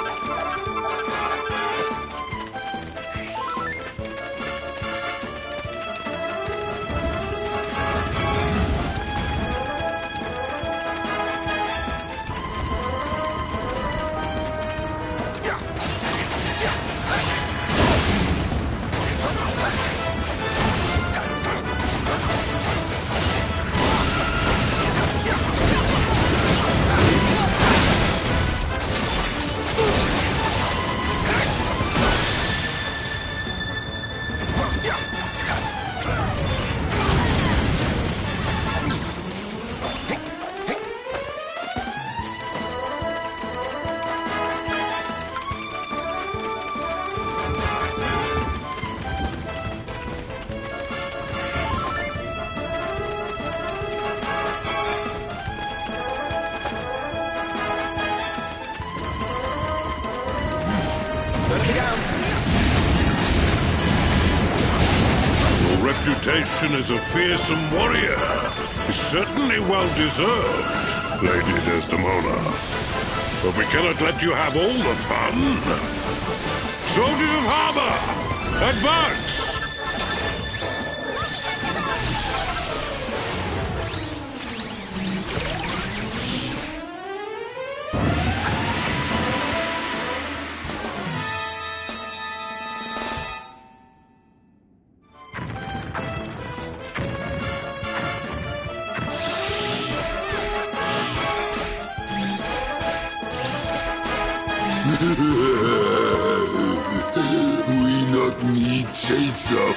Your reputation as a fearsome warrior is certainly well deserved, Lady Desdemona. But we cannot let you have all the fun. Soldiers of Harbor, advance! We not need chaser.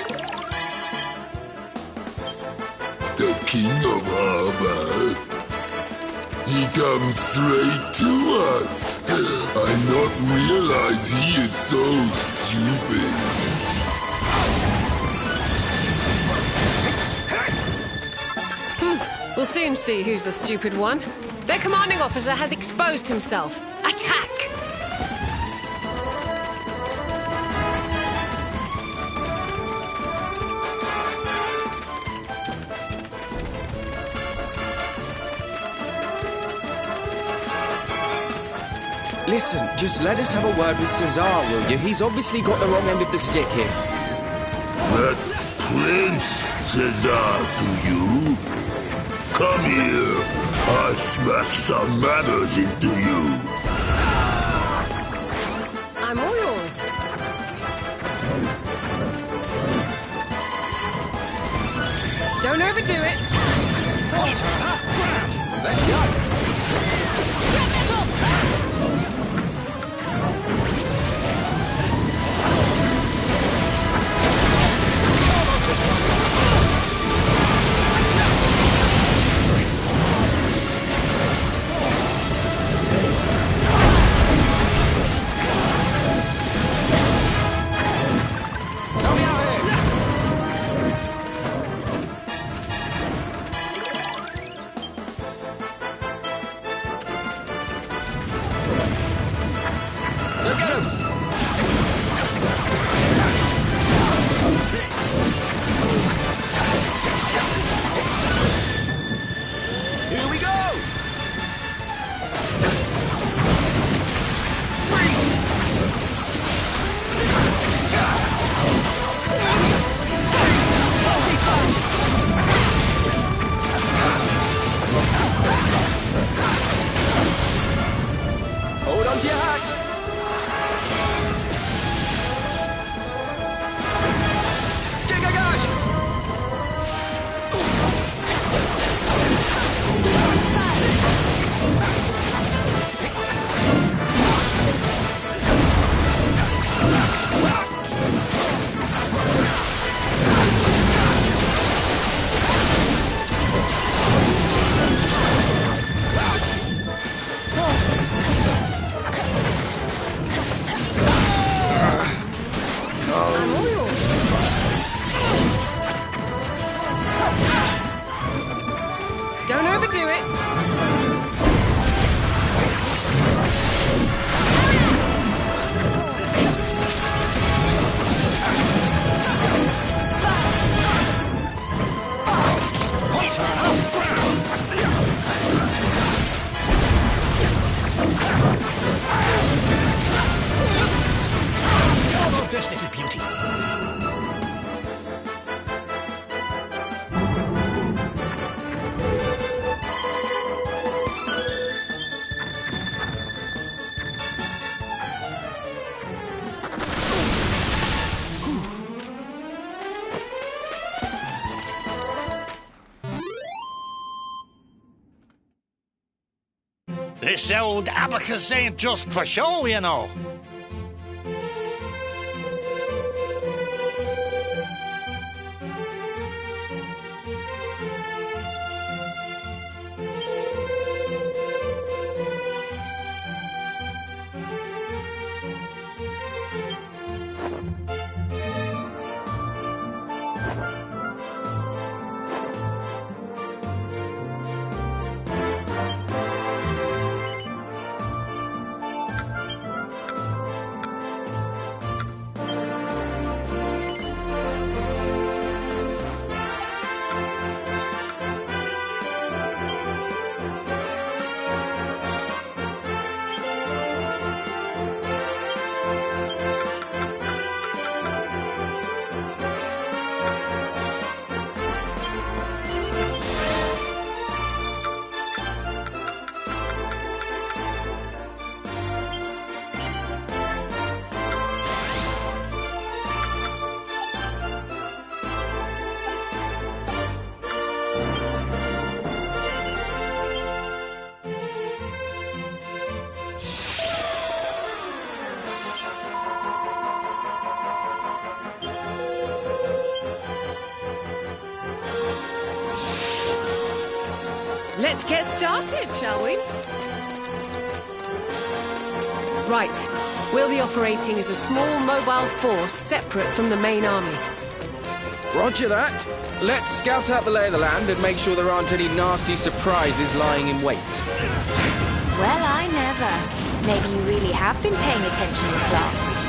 The King of Harbor. He comes straight to us. I not realize he is so stupid. We'll soon see who's the stupid one. Their commanding officer has exposed himself. Attack! Listen, just let us have a word with Cesar, will you? He's obviously got the wrong end of the stick here. That Prince Cesar to you? Come here. I'll smash some manners into you. I'm all yours. Don't overdo it. My turn, huh? Ground. Let's go. this little beauty. This old abacus ain't just for show, you know. Let's get started, shall we? Right. We'll be operating as a small mobile force separate from the main army. Roger that. Let's scout out the lay of the land and make sure there aren't any nasty surprises lying in wait. Well, I never. Maybe you really have been paying attention in class.